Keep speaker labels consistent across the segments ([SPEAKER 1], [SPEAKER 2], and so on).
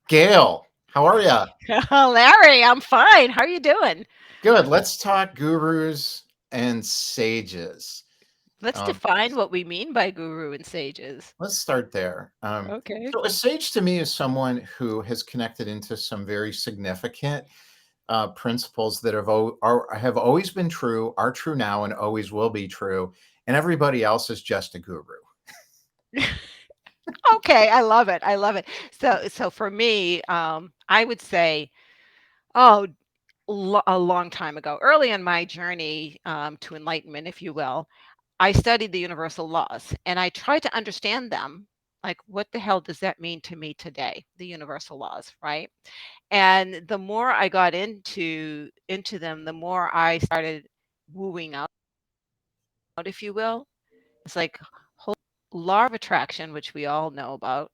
[SPEAKER 1] Gail, how are you?
[SPEAKER 2] Larry, I'm fine. How are you doing?
[SPEAKER 1] Good. Let's talk gurus and sages.
[SPEAKER 2] Let's
[SPEAKER 1] Um,
[SPEAKER 2] define what we mean by guru and sages.
[SPEAKER 1] let's start there.
[SPEAKER 2] Okay.
[SPEAKER 1] So, a sage to me is someone who has connected into some very significant principles that have always been true, are true now, and always will be true. And everybody else is just a guru.
[SPEAKER 2] Okay, I love it. I love it. So for me, I would say, oh, a long time ago, early in my journey to enlightenment, if you will, I studied the universal laws and I tried to understand them. Like, what the hell does that mean to me today? The universal laws, right? And the more I got into them, the more I started wooing out, if you will. It's like law of attraction, which we all know about,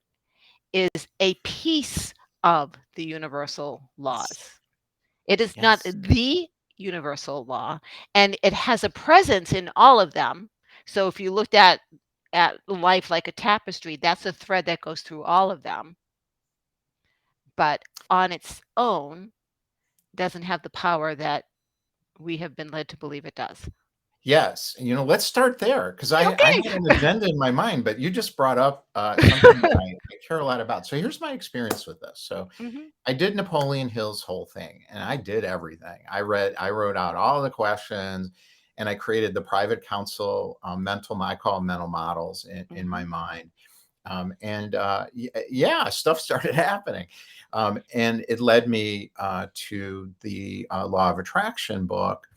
[SPEAKER 2] is a piece of the universal laws. It is not
[SPEAKER 1] Yes.
[SPEAKER 2] the universal law, and it has a presence in all of them. So if you looked at life like a tapestry, that's a thread that goes through all of them, but on its own doesn't have the power that we have been led to believe it does.
[SPEAKER 1] Yes, let's start there because I had an
[SPEAKER 2] Okay.
[SPEAKER 1] agenda in my mind, but you just brought up something that I care a lot about. So here's my experience with this. So
[SPEAKER 2] Mhm.
[SPEAKER 1] I did Napoleon Hill's whole thing, and I did everything. I wrote out all the questions, and I created the private counsel I call them mental models in my
[SPEAKER 2] Mhm.
[SPEAKER 1] mind. Yeah, stuff started happening, and it led me to the Law of Attraction book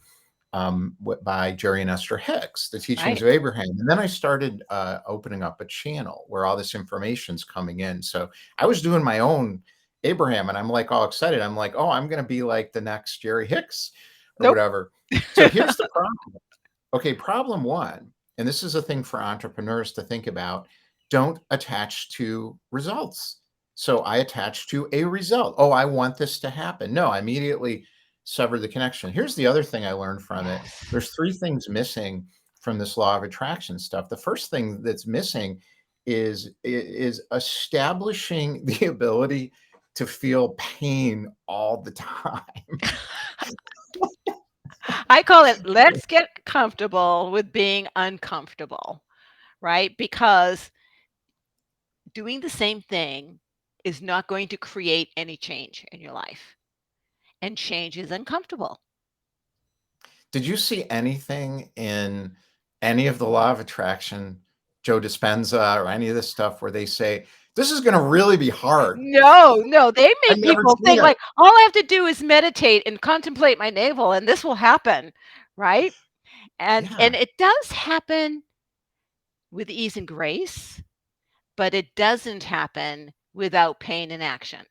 [SPEAKER 1] by Jerry and Esther Hicks, The Teachings
[SPEAKER 2] Right.
[SPEAKER 1] of Abraham. And then I started opening up a channel where all this information's coming in. So I was doing my own Abraham, and I'm like all excited. I'm like, oh, I'm going to be like the next Jerry Hicks or
[SPEAKER 2] Nope.
[SPEAKER 1] whatever. So here's the problem. Okay, problem one, and this is a thing for entrepreneurs to think about, don't attach to results. So I attach to a result. Oh, I want this to happen. No, I immediately sever the connection. Here's the other thing I learned from it.
[SPEAKER 2] Yes.
[SPEAKER 1] There's three things missing from this law of attraction stuff. The first thing that's missing is establishing the ability to feel pain all the time.
[SPEAKER 2] I call it let's get comfortable with being uncomfortable, right? Because doing the same thing is not going to create any change in your life. And change is uncomfortable.
[SPEAKER 1] Did you see anything in any of the law of attraction, Joe Dispenza, or any of this stuff where they say, this is going to really be hard?
[SPEAKER 2] No, no, they
[SPEAKER 1] I've
[SPEAKER 2] make
[SPEAKER 1] never
[SPEAKER 2] people
[SPEAKER 1] seen
[SPEAKER 2] think
[SPEAKER 1] it.
[SPEAKER 2] like all I have to do is meditate and contemplate my navel and this will happen, right?
[SPEAKER 1] Yeah.
[SPEAKER 2] And it does happen with ease and grace, but it doesn't happen without pain and action.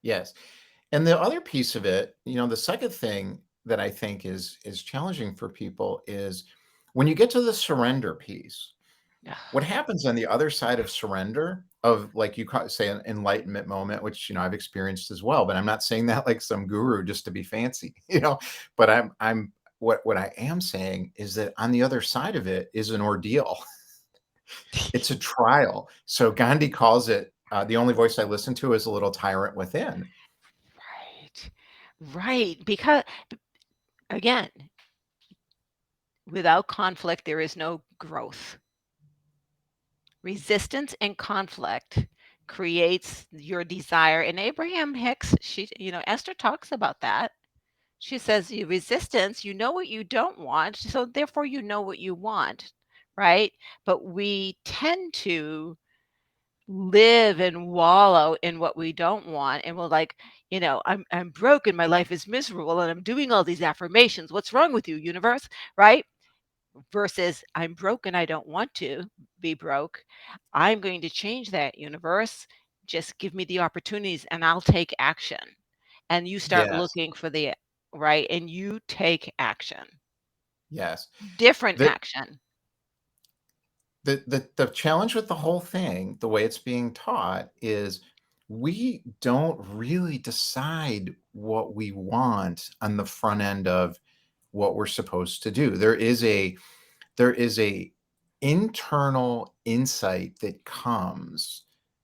[SPEAKER 1] Yes. And the other piece of it, the second thing that I think is challenging for people is when you get to the surrender piece, what happens on the other side of surrender of like say an enlightenment moment, which I've experienced as well, but I'm not saying that like some guru just to be fancy, but I'm what I am saying is that on the other side of it is an ordeal. It's a trial. So Gandhi calls it the only voice I listen to is a little tyrant within.
[SPEAKER 2] Right. Right. Because again, without conflict, there is no growth. Resistance and conflict creates your desire. And Abraham Hicks, Esther talks about that. She says, you resistance, you know what you don't want, so therefore you know what you want, right? But we tend to live and wallow in what we don't want, and we're like, I'm broken, my life is miserable, and I'm doing all these affirmations. What's wrong with you, universe? Right? Versus I'm broken, I don't want to be broke. I'm going to change that, universe. Just give me the opportunities and I'll take action. And you start
[SPEAKER 1] Yes.
[SPEAKER 2] looking for the right and you take action.
[SPEAKER 1] Yes.
[SPEAKER 2] Different
[SPEAKER 1] The
[SPEAKER 2] action.
[SPEAKER 1] the challenge with the whole thing, the way it's being taught, is we don't really decide what we want on the front end of what we're supposed to do. There is a internal insight that comes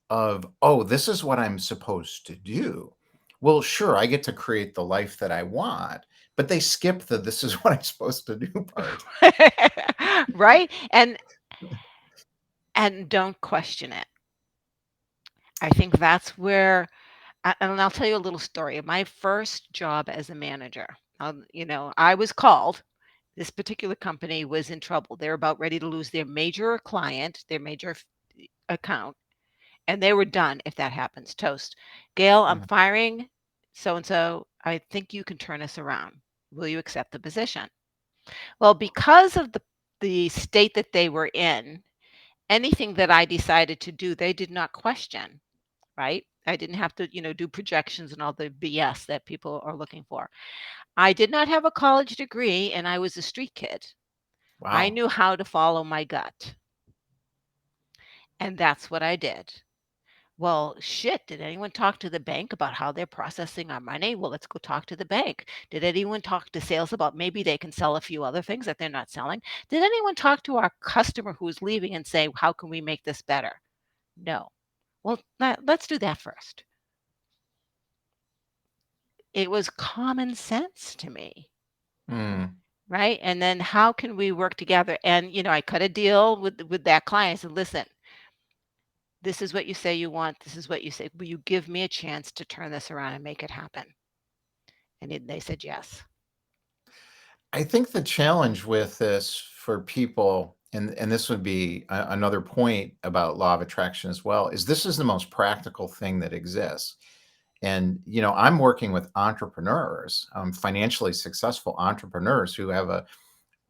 [SPEAKER 1] of, oh, this is what I'm supposed to do. Well, sure, I get to create the life that I want, but they skip the this is what I'm supposed to do part.
[SPEAKER 2] Right? And don't question it. I think that's where and I'll tell you a little story. My first job as a manager, I was called. This particular company was in trouble. They're about ready to lose their major client, their major account, and they were done if that happens. Toast. Gail, I'm
[SPEAKER 1] Yeah.
[SPEAKER 2] firing so and so. I think you can turn us around. Will you accept the position? Well, because of the state that they were in, anything that I decided to do, they did not question, right? I didn't have to, do projections and all the BS that people are looking for. I did not have a college degree and I was a street kid. I
[SPEAKER 1] Wow.
[SPEAKER 2] knew how to follow my gut, and that's what I did. Well, shit, did anyone talk to the bank about how they're processing our money? Well, let's go talk to the bank. Did anyone talk to sales about maybe they can sell a few other things that they're not selling? Did anyone talk to our customer who's leaving and say, how can we make this better? No. Well, let's do that first. It was common sense to me,
[SPEAKER 1] Mm.
[SPEAKER 2] right? And then how can we work together? And I cut a deal with that client. I said, listen, this is what you say you want. This is what you say. Will you give me a chance to turn this around and make it happen? And they said yes.
[SPEAKER 1] I think the challenge with this for people, and this would be another point about law of attraction as well, is this is the most practical thing that exists. And I'm working with entrepreneurs, financially successful entrepreneurs who have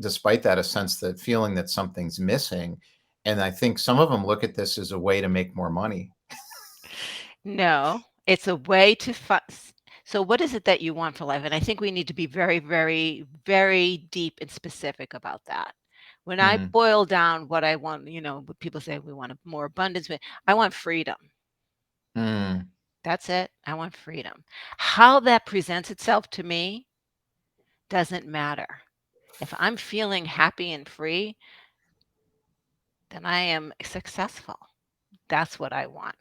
[SPEAKER 1] despite that, a sense that feeling that something's missing. And I think some of them look at this as a way to make more money.
[SPEAKER 2] No, it's a way to so what is it that you want for life? And I think we need to be very, very, very deep and specific about that. When I
[SPEAKER 1] Mhm.
[SPEAKER 2] boil down what I want, what people say we want more abundance, but I want freedom.
[SPEAKER 1] Mm.
[SPEAKER 2] That's it. I want freedom. How that presents itself to me doesn't matter. If I'm feeling happy and free, then I am successful. That's what I want.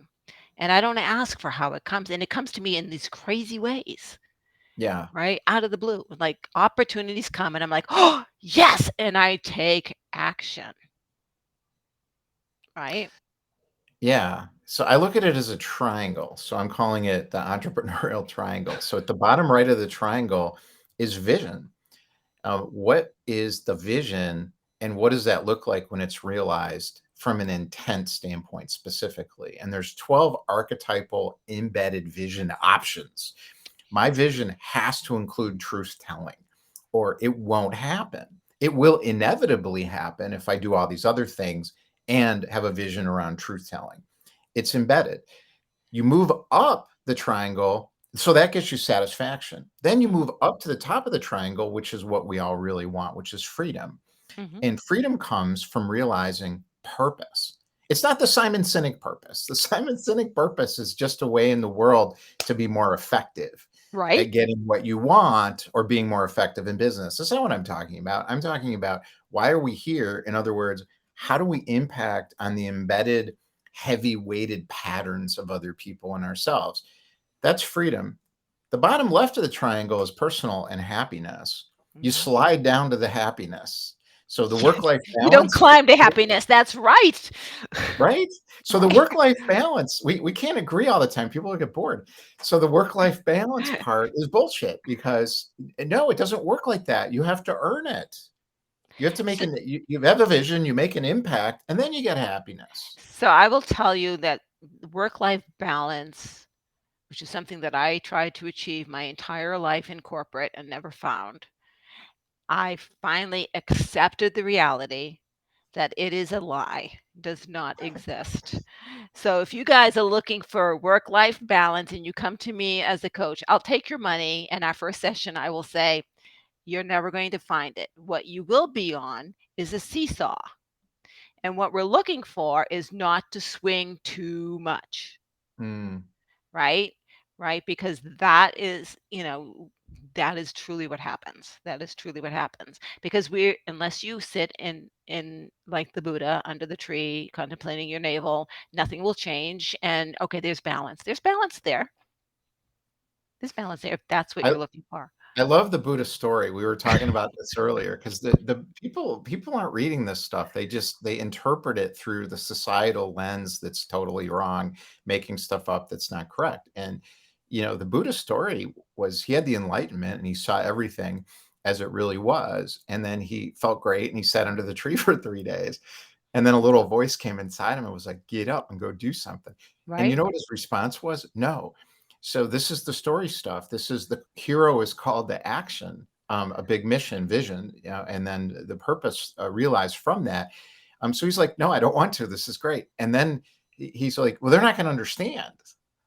[SPEAKER 2] And I don't ask for how it comes. And it comes to me in these crazy ways,
[SPEAKER 1] Yeah.
[SPEAKER 2] right? Out of the blue. Like opportunities come and I'm like, oh, yes. And I take action, right?
[SPEAKER 1] Yeah. So I look at it as a triangle. So I'm calling it the entrepreneurial triangle. So at the bottom right of the triangle is vision. What is the vision and what does that look like when it's realized from an intent standpoint specifically? And there's 12 archetypal embedded vision options. My vision has to include truth telling or it won't happen. It will inevitably happen if I do all these other things and have a vision around truth telling. It's embedded. You move up the triangle, so that gets you satisfaction. Then you
[SPEAKER 2] Hmm.
[SPEAKER 1] move up to the top of the triangle, which is what we all really want, which is freedom.
[SPEAKER 2] Hmm.
[SPEAKER 1] And freedom comes from realizing purpose. It's not the Simon Sinek purpose. The Simon Sinek purpose is just a way in the world to be more effective
[SPEAKER 2] Right?
[SPEAKER 1] at getting what you want or being more effective in business. That's not what I'm talking about. I'm talking about why are we here? In other words, how do we impact on the embedded, heavy weighted patterns of other people and ourselves? That's freedom. The bottom left of the triangle is personal and happiness. You
[SPEAKER 2] Hmm.
[SPEAKER 1] slide down to the happiness. So the work life
[SPEAKER 2] You don't
[SPEAKER 1] balance,
[SPEAKER 2] climb to happiness. That's right.
[SPEAKER 1] right? So the
[SPEAKER 2] Right.
[SPEAKER 1] work life balance, we can't agree all the time. People get bored. So the work life balance part is bullshit because no, it doesn't work like that. You have to earn it. You have to make
[SPEAKER 2] So,
[SPEAKER 1] you have a vision, you make an impact, and then you get happiness.
[SPEAKER 2] so I will tell you that work life balance, which is something that I tried to achieve my entire life in corporate and never found, I finally accepted the reality that it is a lie, does not exist. So if you guys are looking for work-life balance and you come to me as a coach, I'll take your money and our first session I will say, you're never going to find it. What you will be on is a seesaw. And what we're looking for is not to swing too much,
[SPEAKER 1] Mm,
[SPEAKER 2] right? Right? Because that is, that is truly what happens. That is truly what happens. Because we unless you sit in like the Buddha under the tree contemplating your navel, nothing will change. And okay, there's balance. There's balance there. There's balance there if that's what
[SPEAKER 1] I
[SPEAKER 2] you're looking for.
[SPEAKER 1] I love the Buddha story. We were talking about this earlier because the people aren't reading this stuff. They interpret it through the societal lens that's totally wrong, making stuff up that's not correct. And the Buddha story was he had the enlightenment and he saw everything as it really was, and then he felt great and he sat under the tree for 3 days. And then a little voice came inside him and was like, "Get up and go do something." And you
[SPEAKER 2] Right?
[SPEAKER 1] know what his response was? No. So this is the story stuff. This is the hero is called to action, a big mission, vision, and then the purpose realized from that. So he's like, "No, I don't want to. This is great." And then he's like, "Well, they're not going to understand.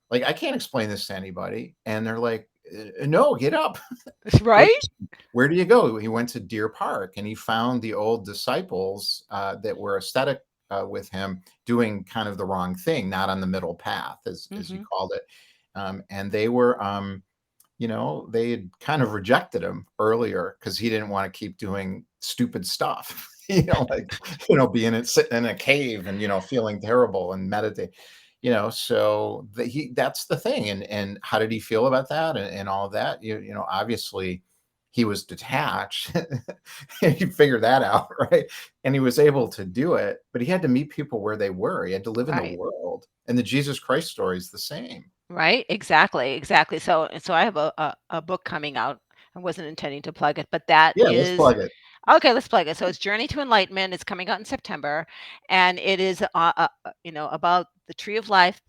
[SPEAKER 1] Like, I can't explain this to anybody." And they're like, "No, get up." Go
[SPEAKER 2] Right?
[SPEAKER 1] Where do you go? He went to Deer Park and he found the old disciples that were aesthetic with him doing kind of the wrong thing, not on the middle path, as you
[SPEAKER 2] Hmm.
[SPEAKER 1] called it. And they were, they had kind of rejected him earlier because he didn't want to keep doing stupid stuff, like, being sitting in a cave and, feeling terrible and meditate. So that's the thing. And how did he feel about that and all of that? Obviously he was detached. He figured that out, right? And he was able to do it, but he had to meet people where they were. He had to live in the
[SPEAKER 2] Right.
[SPEAKER 1] world. And the Jesus Christ story is the same.
[SPEAKER 2] Right? Exactly, exactly. So I have a book coming out. I wasn't intending to plug it, but that
[SPEAKER 1] Yeah, let's
[SPEAKER 2] is
[SPEAKER 1] plug it.
[SPEAKER 2] okay, let's plug it. So it's Journey to Enlightenment. It's coming out in September, and it is, about the Tree of Life,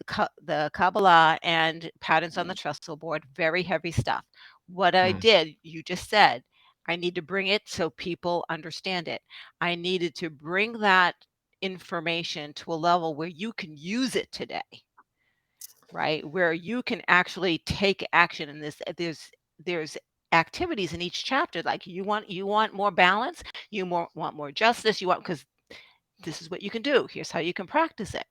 [SPEAKER 2] the Kabbalah, and patterns on the trestle board. Very heavy stuff. What I
[SPEAKER 1] Mm,
[SPEAKER 2] did, you just said, I need to bring it so people understand it. I needed to bring that information to a level where you can use it today, right? Where you can actually take action in this. There's activities in each chapter. Like you want more balance, want more justice, you want because this is what you can do. Here's how you can practice it,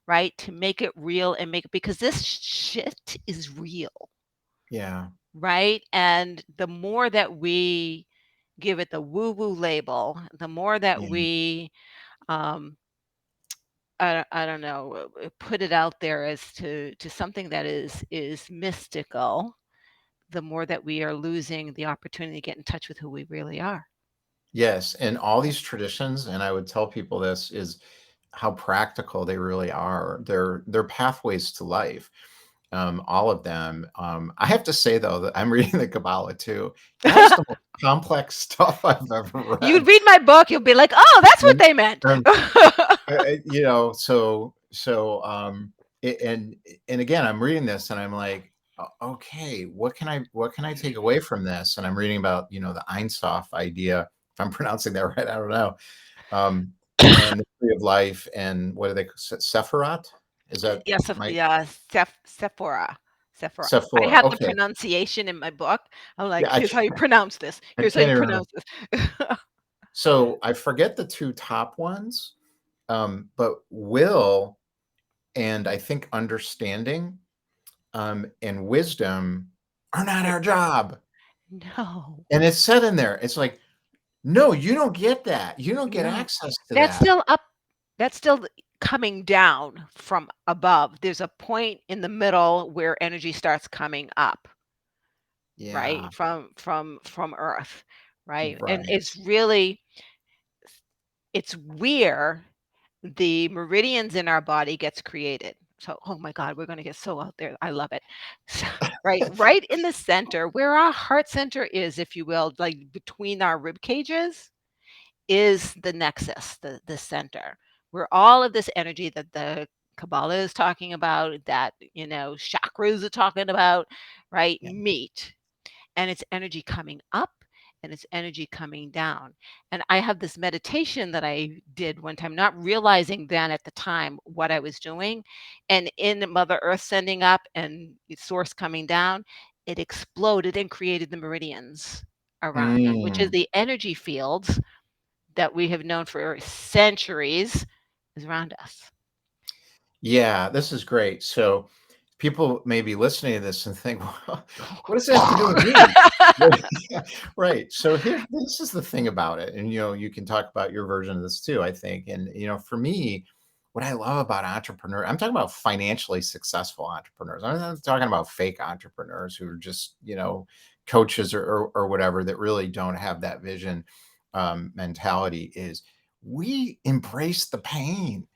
[SPEAKER 2] right? To make it real and make it because this shit is real,
[SPEAKER 1] yeah,
[SPEAKER 2] right? And the more that we give it the woo-woo label, the more that
[SPEAKER 1] yeah.
[SPEAKER 2] um I don't know, put it out there as to something that is mystical, the more that we are losing the opportunity to get in touch with who we really are.
[SPEAKER 1] Yes, and all
[SPEAKER 2] Right.
[SPEAKER 1] these traditions, and I would tell people this, is how practical they really are. They're pathways to life. All of them. I have to say though that I'm reading the Kabbalah too. That's the most complex stuff I've ever
[SPEAKER 2] You'd
[SPEAKER 1] read.
[SPEAKER 2] read my book, you'll be like, "Oh, that's what
[SPEAKER 1] And,
[SPEAKER 2] they meant."
[SPEAKER 1] and again, I'm reading this and I'm like, Okay, what can I take away from this?" And I'm reading about the Ein Sof idea. If I'm pronouncing that right, I don't know. Um, and the tree of life and what do they Sephirat? Is that
[SPEAKER 2] Yes,
[SPEAKER 1] my
[SPEAKER 2] yeah, Sephora. Sephora. I
[SPEAKER 1] Sephora?
[SPEAKER 2] have the
[SPEAKER 1] Okay,
[SPEAKER 2] pronunciation in my book. I'm like,
[SPEAKER 1] yeah,
[SPEAKER 2] "Here's how you pronounce this.
[SPEAKER 1] I
[SPEAKER 2] Here's how
[SPEAKER 1] can't
[SPEAKER 2] you
[SPEAKER 1] even remember.
[SPEAKER 2] pronounce this."
[SPEAKER 1] So I forget the two top ones, but will and I think understanding and wisdom are not
[SPEAKER 2] Right.
[SPEAKER 1] our job.
[SPEAKER 2] No,
[SPEAKER 1] And it's said in there. It's like, no, you don't get that. You don't get
[SPEAKER 2] no.
[SPEAKER 1] access to
[SPEAKER 2] That's
[SPEAKER 1] that.
[SPEAKER 2] still up that's still coming down from above. There's a point in the middle where energy starts coming up,
[SPEAKER 1] Yeah,
[SPEAKER 2] right? From Earth, right? And
[SPEAKER 1] right.
[SPEAKER 2] it's where the meridians in our body gets created. So, oh my God, we're gonna get so out there. I love it. So, right in the center, where our heart center is, if you will, like between our rib cages, is the nexus, the center, where all of this energy that the Kabbalah is talking about, that chakras are talking about, right,
[SPEAKER 1] Yeah.
[SPEAKER 2] meet, and it's energy coming up and it's energy coming down. And I have this meditation that I did one time, not realizing then at the time what I was doing. And in Mother Earth sending up and the source coming down, it exploded and created the meridians around me, which is
[SPEAKER 1] Mm.
[SPEAKER 2] the energy fields that we have known for centuries is around us.
[SPEAKER 1] Yeah, this is great. So people may be listening to this and think, well, what does that have to do with me? Yeah, right. So here, this is the thing about it. And, you can talk about your version of this too, I think. And, for me, what I love about entrepreneur, I'm talking about financially successful entrepreneurs. I'm not talking about fake entrepreneurs who are just, coaches or whatever that really don't have that vision mentality is we embrace the pain.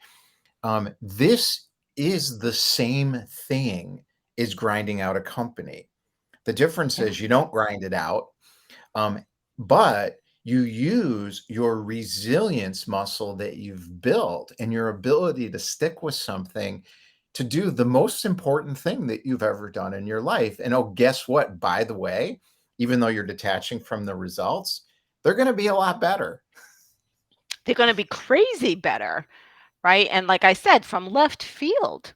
[SPEAKER 1] This is the same thing as grinding out a company. The difference
[SPEAKER 2] Yeah.
[SPEAKER 1] is you don't grind it out, um, but you use your resilience muscle that you've built and your ability to stick with something to do the most important thing that you've ever done in your life. And oh, guess what? By the way, even though you're detaching from the results, they're going to be a lot better.
[SPEAKER 2] They're gonna be crazy better, right? And like I said, from left field,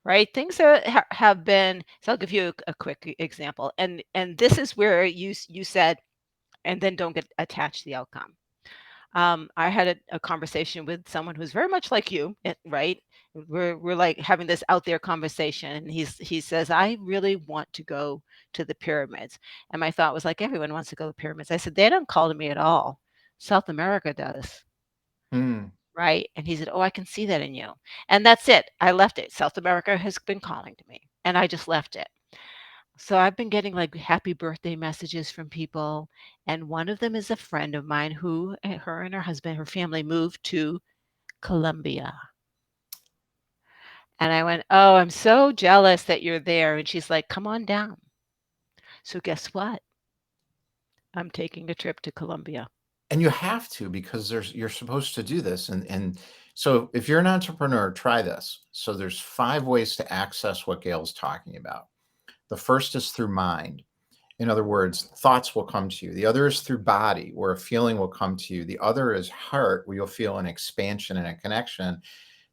[SPEAKER 2] right? Things are have been so I'll give you a quick example, and this is where you said, "And then don't get attached to the outcome." I had a conversation with someone who's very much like you, right? We're like having this out there conversation, and he says, "I really want to go to the pyramids," and my thought was like, "Everyone wants to go to the pyramids." I said, "They don't call to me at all. South America does."
[SPEAKER 1] Hmm.
[SPEAKER 2] Right? And he said, "Oh, I can see that in you." And that's it. I left it. South America has been calling to me, and I just left it. So I've been getting like happy birthday messages from people, and one of them is a friend of mine who her and her husband, her family moved to Colombia. And I went, "Oh, I'm so jealous that you're there." And she's like, "Come on down." So guess what? I'm taking a trip to Colombia.
[SPEAKER 1] And you have to because you're supposed to do this. And so if you're an entrepreneur, try this. So there's 5 ways to access what Gail's talking about. The first is through mind. In other words, thoughts will come to you. The other is through body, where a feeling will come to you. The other is heart, where you'll feel an expansion and a connection.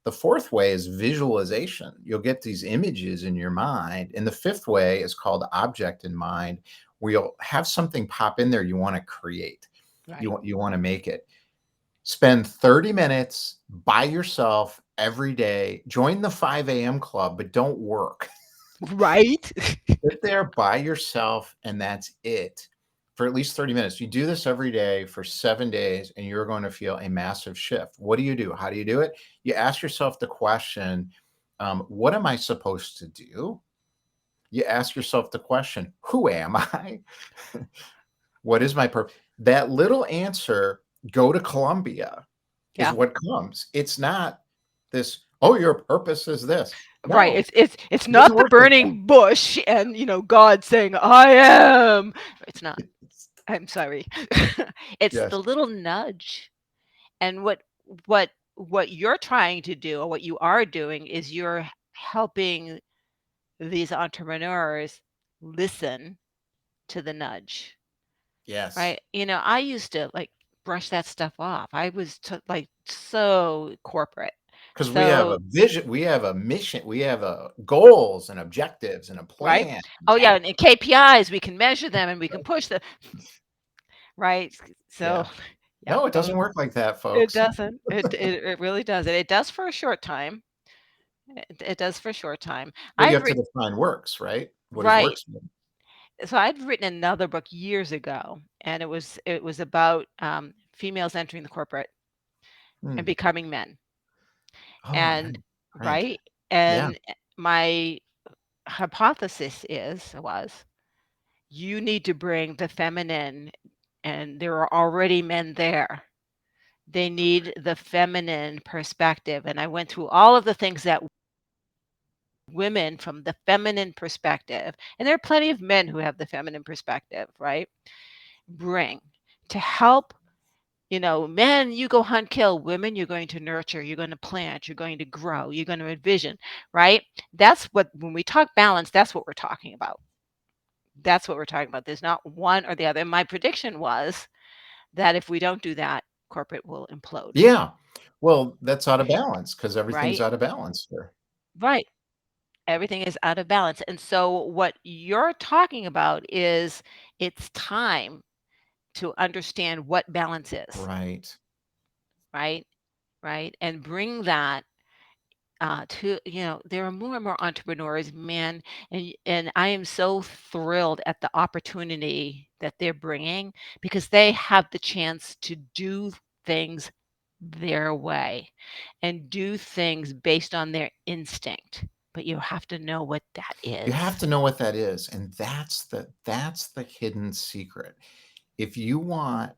[SPEAKER 1] The fourth way is visualization. You'll get these images in your mind. And the fifth way is called object in mind, where you'll have something pop in there you want to create. You
[SPEAKER 2] Right.
[SPEAKER 1] want to make it. Spend 30 minutes by yourself every day. Join the 5 a.m. club, but don't work.
[SPEAKER 2] Right?
[SPEAKER 1] Sit there by yourself, and that's it for at least 30 minutes. You do this every day for 7 days, and you're going to feel a massive shift. What do you do? How do you do it? You ask yourself the question, what am I supposed to do? You ask yourself the question, who am I? What is my purpose? That little answer, go to Columbia, is
[SPEAKER 2] Yeah.
[SPEAKER 1] what comes. It's not this, oh, your purpose is this.
[SPEAKER 2] Right,
[SPEAKER 1] No,
[SPEAKER 2] it's
[SPEAKER 1] it doesn't
[SPEAKER 2] not the
[SPEAKER 1] work like that.
[SPEAKER 2] burning bush and, God saying, "I am." It's not.
[SPEAKER 1] It's,
[SPEAKER 2] I'm sorry. It's
[SPEAKER 1] yes.
[SPEAKER 2] the little nudge. And what you're trying to do or what you are doing is you're helping these entrepreneurs listen to the nudge,
[SPEAKER 1] Yes.
[SPEAKER 2] right? I used to, like, brush that stuff off. I was like, so corporate.
[SPEAKER 1] Because we have
[SPEAKER 2] So
[SPEAKER 1] a vision, we have a mission, we have a goals and objectives and a
[SPEAKER 2] right?
[SPEAKER 1] plan and
[SPEAKER 2] Oh, yeah,
[SPEAKER 1] tactics.
[SPEAKER 2] and KPIs, we can measure them and we can push the right? So,
[SPEAKER 1] Yeah.
[SPEAKER 2] yeah,
[SPEAKER 1] No, it doesn't work like that,
[SPEAKER 2] it
[SPEAKER 1] folks.
[SPEAKER 2] doesn't. It really doesn't. It does for a short time. It does for a short time.
[SPEAKER 1] But you
[SPEAKER 2] I've
[SPEAKER 1] have to
[SPEAKER 2] written
[SPEAKER 1] define works, right? What does
[SPEAKER 2] right.
[SPEAKER 1] works mean?
[SPEAKER 2] So I'd written another book years ago, and it was about, females entering the corporate and
[SPEAKER 1] Hmm.
[SPEAKER 2] becoming men,
[SPEAKER 1] Oh,
[SPEAKER 2] and
[SPEAKER 1] right. Right.
[SPEAKER 2] right?
[SPEAKER 1] Yeah.
[SPEAKER 2] And, my hypothesis was, you need to bring the feminine, and there are already men there. They need the feminine perspective, and I went through all of the things that women from the feminine perspective, and there are plenty of men who have the feminine perspective, right? Bring to help, men, you go hunt, kill. Women, you're going to nurture, you're going to plant, you're going to grow, you're going to envision, right? That's what, when we talk balance, that's what we're talking about. That's what we're talking about. There's not one or the other. And my prediction was that if we don't do that, corporate will implode,
[SPEAKER 1] Yeah. Well, that's out of balance because everything's
[SPEAKER 2] right?
[SPEAKER 1] out of balance here.
[SPEAKER 2] Right. Everything is out of balance. And so what you're talking about is it's time to understand what balance is,
[SPEAKER 1] Right.
[SPEAKER 2] right? Right? And bring that. to there are more and more entrepreneurs, man, and I am so thrilled at the opportunity that they're bringing because they have the chance to do things their way and do things based on their instinct. But you have to know what that
[SPEAKER 1] You have
[SPEAKER 2] is.
[SPEAKER 1] to know what that is, and that's the hidden secret. If you want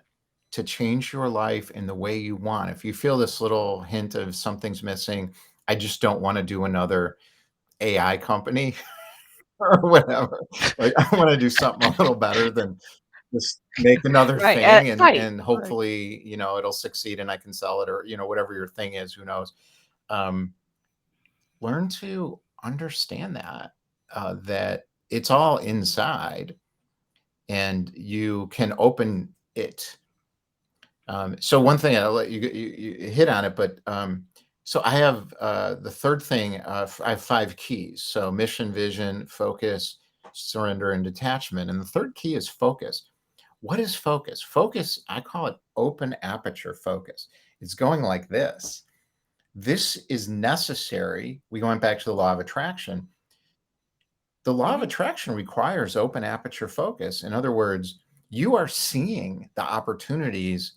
[SPEAKER 1] to change your life in the way you want, if you feel this little hint of something's missing, I just don't wanna do another AI company or whatever. Like, I wanna do something a little better than just make another
[SPEAKER 2] Right,
[SPEAKER 1] thing and
[SPEAKER 2] right,
[SPEAKER 1] and
[SPEAKER 2] right.
[SPEAKER 1] hopefully, it'll succeed and I can sell it or, whatever your thing is, who knows? Um, Learn to understand that it's all inside and you can open it. So one thing I'll let you hit on it, but so I have the third thing. I have 5 keys. So mission, vision, focus, surrender, and detachment. And the third key is focus. What is focus? Focus, I call it open aperture focus. It's going like this. This is necessary. We went back to the law of attraction. The law of
[SPEAKER 2] Mhm.
[SPEAKER 1] attraction requires open aperture focus. In other words, you are seeing the opportunities.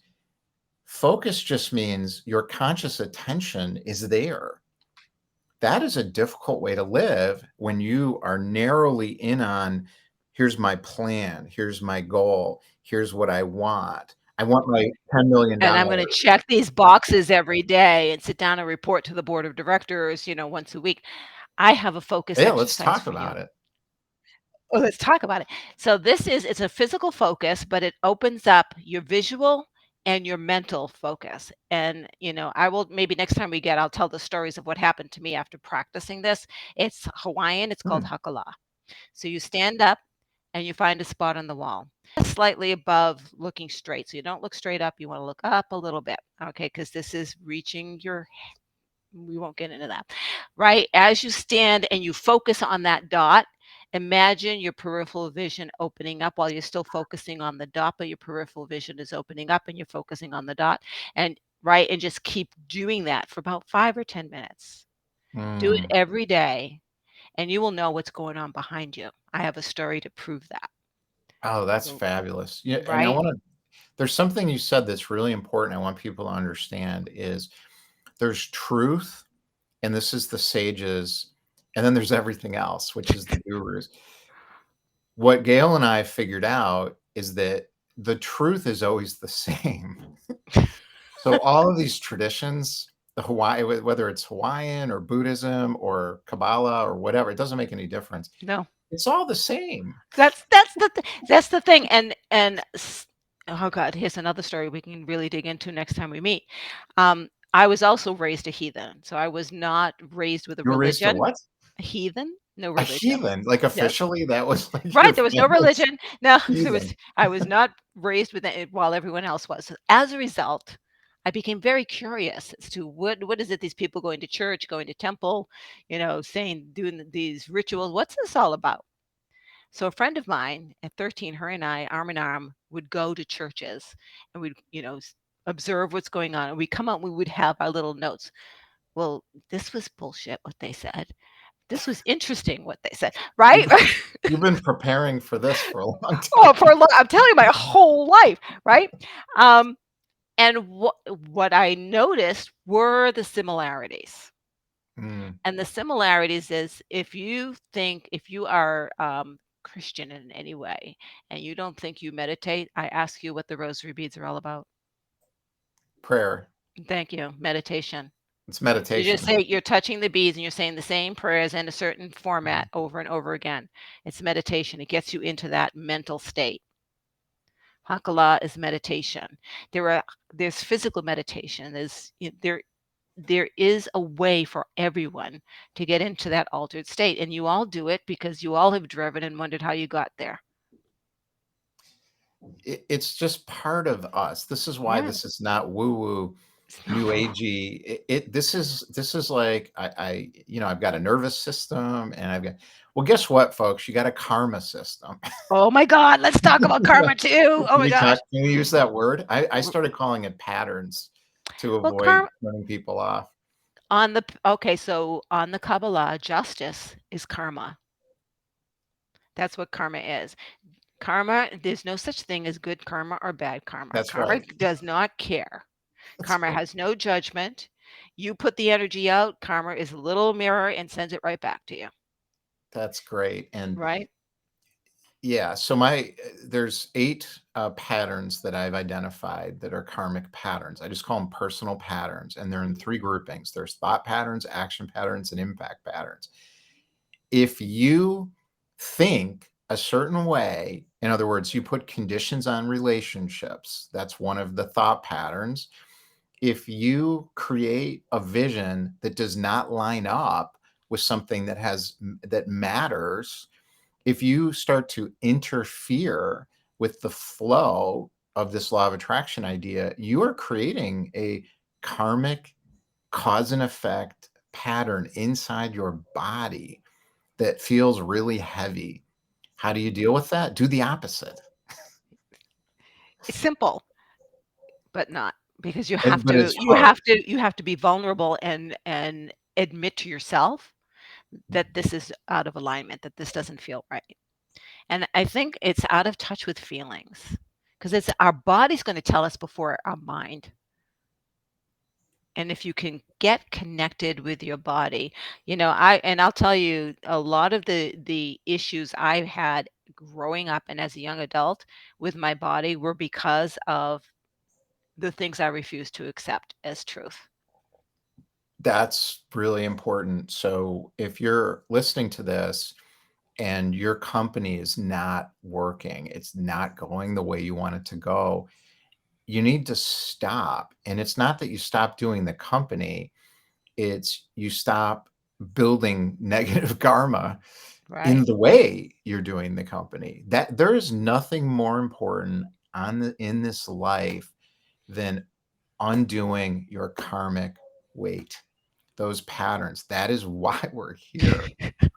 [SPEAKER 1] Focus just means your conscious attention is there. That is a difficult way to live when you are narrowly in on, here's my plan, here's my goal, here's what I want. I want my
[SPEAKER 2] And I'm gonna
[SPEAKER 1] $10,000,000.
[SPEAKER 2] check these boxes every day and sit down and report to the board of directors, once a week. I have a focus
[SPEAKER 1] Yeah, let's
[SPEAKER 2] exercise
[SPEAKER 1] talk
[SPEAKER 2] for you.
[SPEAKER 1] about it.
[SPEAKER 2] Oh, let's talk about it. So it's a physical focus, but it opens up your visual and your mental focus. And, I will maybe next time we get, I'll tell the stories of what happened to me after practicing this. It's Hawaiian, it's called
[SPEAKER 1] Hmm.
[SPEAKER 2] hakala. So you stand up and you find a spot on the wall, slightly above looking straight. So you don't look straight up, you want to look up a little bit, okay? Because this is reaching your we won't get into that. Right? As you stand and you focus on that dot, imagine your peripheral vision opening up while you're still focusing on the dot, but your peripheral vision is opening up and you're focusing on the dot. And right, and just keep doing that for about 5 or 10 minutes. Do it
[SPEAKER 1] Mm.
[SPEAKER 2] every day, and you will know what's going on behind you. I have a story to prove that.
[SPEAKER 1] Oh, that's
[SPEAKER 2] So,
[SPEAKER 1] fabulous. Yeah, and I
[SPEAKER 2] right?
[SPEAKER 1] wanna there's something you said that's really important I want people to understand is there's truth, and this is the sages, and then there's everything else, which is the gurus. What Gail and I figured out is that the truth is always the same. So all of these traditions, the Hawaii, whether it's Hawaiian or Buddhism or Kabbalah or whatever, it doesn't make any difference.
[SPEAKER 2] No.
[SPEAKER 1] It's all the same.
[SPEAKER 2] That's the thing, oh god, here's another story we can really dig into next time we meet. I was also raised a heathen, so I was not raised with a
[SPEAKER 1] You're raised to
[SPEAKER 2] religion.
[SPEAKER 1] what?
[SPEAKER 2] A heathen, no
[SPEAKER 1] A
[SPEAKER 2] religion.
[SPEAKER 1] heathen, like
[SPEAKER 2] Yes.
[SPEAKER 1] officially, that was like your
[SPEAKER 2] Right, there was no
[SPEAKER 1] family's
[SPEAKER 2] religion. No,
[SPEAKER 1] heathen.
[SPEAKER 2] I was not raised with it while everyone else was. So as a result, I became very curious as to what is it these people going to church, going to temple, saying doing these rituals. What's this all about? So a friend of mine at 13, her and I, arm in arm, would go to churches and we'd, observe what's going on. And we come out, we would have our little notes. Well, this was bullshit what they said. This was interesting what they said, right?
[SPEAKER 1] You've you've been preparing for this for a long
[SPEAKER 2] Oh,
[SPEAKER 1] time.
[SPEAKER 2] I'm telling you my whole life, right? Um, and what I noticed were the similarities.
[SPEAKER 1] Mm,
[SPEAKER 2] And the similarities is if you are Christian in any way and you don't think you meditate, I ask you what the rosary beads are all about.
[SPEAKER 1] prayer.
[SPEAKER 2] Thank you. Meditation.
[SPEAKER 1] It's
[SPEAKER 2] You just
[SPEAKER 1] meditation.
[SPEAKER 2] say you're touching the beads and you're saying the same prayers in a certain format over and over again. It's meditation. It gets you into that mental state. Hakala is meditation. There's physical meditation. There is a way for everyone to get into that altered state, and you all do it because you all have driven and wondered how you got there.
[SPEAKER 1] It's just part of us. This is why
[SPEAKER 2] Yeah.
[SPEAKER 1] this is not woo-woo, new agey. This is like I've got a nervous system and I've got well, guess what, folks? You got a karma system.
[SPEAKER 2] Oh my god, let's talk about karma too. Oh my gosh.
[SPEAKER 1] Can we use that word? I started calling it patterns to
[SPEAKER 2] Well,
[SPEAKER 1] avoid turning people off.
[SPEAKER 2] Okay, so on the Kabbalah, justice is karma. That's what karma is. Karma, there's no such thing as good karma or bad karma.
[SPEAKER 1] That's
[SPEAKER 2] Karma
[SPEAKER 1] right.
[SPEAKER 2] does not care.
[SPEAKER 1] That's
[SPEAKER 2] Karma
[SPEAKER 1] right.
[SPEAKER 2] has no judgment. You put the energy out, karma is a little mirror and sends it right back to you,
[SPEAKER 1] That's great. And
[SPEAKER 2] right?
[SPEAKER 1] yeah, so there's 8 patterns that I've identified that are karmic patterns. I just call them personal patterns, and they're in
[SPEAKER 2] Mhm.
[SPEAKER 1] 3 groupings. There's thought patterns, action patterns, and impact patterns. If you think a certain way, in other words, you put conditions on relationships, that's one of the thought patterns. If you create a vision that does not line up with something that matters, if you start to interfere with the flow of this law of attraction idea, you are creating a karmic cause and effect pattern inside your body that feels really heavy. How do you deal with that? Do the opposite.
[SPEAKER 2] It's simple, but not, because
[SPEAKER 1] But it's hard.
[SPEAKER 2] you have to be vulnerable and admit to yourself that this is out of alignment, that this doesn't feel right. And I think it's out of touch with feelings, because it's our body's going to tell us before our mind. And if you can get connected with your body, I'll tell you, a lot of the issues I've had growing up and as a young adult with my body were because of the things I refused to accept as truth.
[SPEAKER 1] That's really important. So if you're listening to this and your company is not working, it's not going the way you want it to go, you need to stop. And it's not that you stop doing the company, it's you stop building negative karma in
[SPEAKER 2] Right.
[SPEAKER 1] the way you're doing the company. That there is nothing more important in this life than undoing your karmic weight, those patterns. That is why we're here.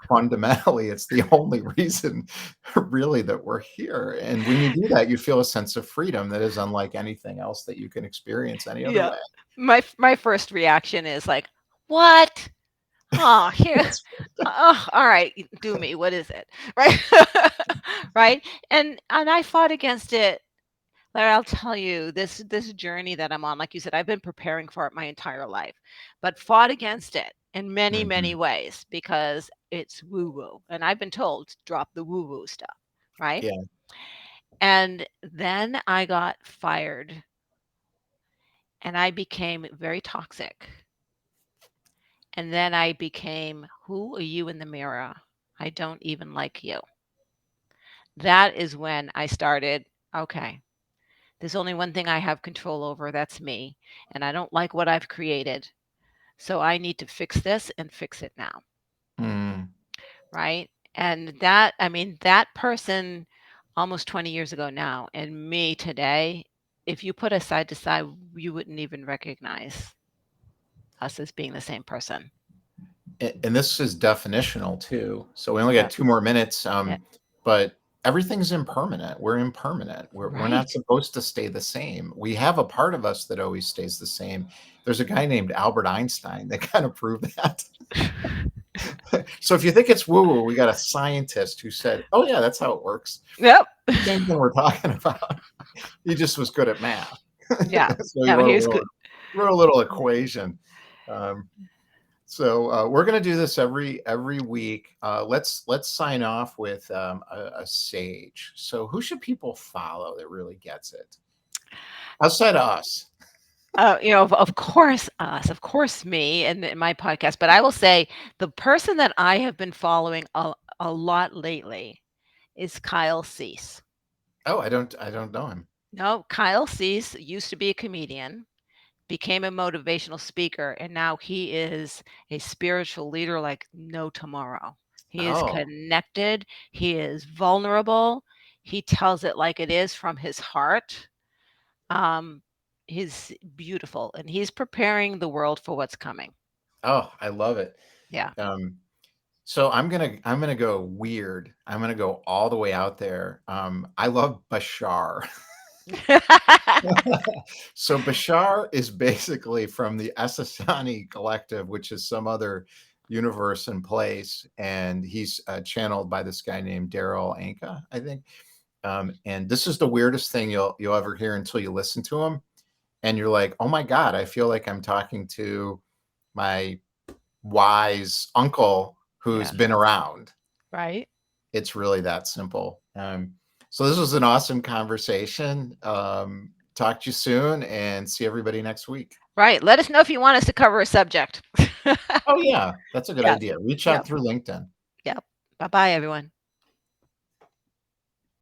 [SPEAKER 1] Fundamentally, it's the only reason really that we're here. And when you do that, you feel a sense of freedom that is unlike anything else that you can experience any other
[SPEAKER 2] Yeah.
[SPEAKER 1] way.
[SPEAKER 2] My first reaction is like, "What? Oh, here.
[SPEAKER 1] That's
[SPEAKER 2] Oh, all right, do me. What is it?" Right? Right? And I fought against it. But I'll tell you, this journey that I'm on, like you said, I've been preparing for it my entire life, but fought against it in many, many
[SPEAKER 1] Mhm.
[SPEAKER 2] ways because it's woo-woo. And I've been told to drop the woo-woo stuff, right?
[SPEAKER 1] Yeah.
[SPEAKER 2] And then I got fired and I became very toxic. And then I became, who are you in the mirror? I don't even like you. That is when I started, okay, there's only one thing I have control over, that's me. And I don't like what I've created. So I need to fix this and fix it now.
[SPEAKER 1] Mm.
[SPEAKER 2] Right. And that, I mean, that person almost 20 years ago now, and me today, if you put us side to side, you wouldn't even recognize us as being the same person.
[SPEAKER 1] And this is definitional too. So we only
[SPEAKER 2] Yeah.
[SPEAKER 1] got 2 more minutes,
[SPEAKER 2] Yeah.
[SPEAKER 1] but everything's impermanent. We're impermanent. We're not
[SPEAKER 2] Right.
[SPEAKER 1] supposed to stay the same. We have a part of us that always stays the same. There's a guy named Albert Einstein that kind of proved that. So if you think it's woo-woo, we got a scientist who said, "Oh yeah, that's how it works."
[SPEAKER 2] Yep.
[SPEAKER 1] Same thing we're talking about. He just was good at math.
[SPEAKER 2] Yeah.
[SPEAKER 1] So he
[SPEAKER 2] No, here's good.
[SPEAKER 1] wrote a little equation. Um, So we're going to do this every week. Let's sign off with a sage. So who should people follow that really gets it outside of us?
[SPEAKER 2] Of course us, of course me and my podcast, but I will say the person that I have been following a lot lately is Kyle Cease.
[SPEAKER 1] Oh, I don't know him.
[SPEAKER 2] No, Kyle Cease used to be a comedian, became a motivational speaker, and now he is a spiritual leader like no tomorrow. He is
[SPEAKER 1] Oh,
[SPEAKER 2] connected, he is vulnerable, he tells it like it is from his heart. Um, he's beautiful, and he's preparing the world for what's coming.
[SPEAKER 1] oh, I love it.
[SPEAKER 2] Yeah.
[SPEAKER 1] Um, so I'm gonna go weird. I'm gonna go all the way out there. I love Bashar. So Bashar is basically from the Essassani Collective, which is some other universe and place, and he's channeled by this guy named Daryl Anka, I think. And this is the weirdest thing you'll ever hear until you listen to him, and you're like, "Oh my God, I feel like I'm talking to my wise uncle who's
[SPEAKER 2] Yeah,
[SPEAKER 1] been around."
[SPEAKER 2] right?
[SPEAKER 1] It's really that simple. So this was an awesome conversation. Talk to you soon and see everybody next week.
[SPEAKER 2] Right. Let us know if you want us to cover a subject.
[SPEAKER 1] Oh, yeah, that's a good
[SPEAKER 2] Yes.
[SPEAKER 1] idea. Reach
[SPEAKER 2] Yep.
[SPEAKER 1] out through LinkedIn.
[SPEAKER 2] Yep. Bye-bye, everyone.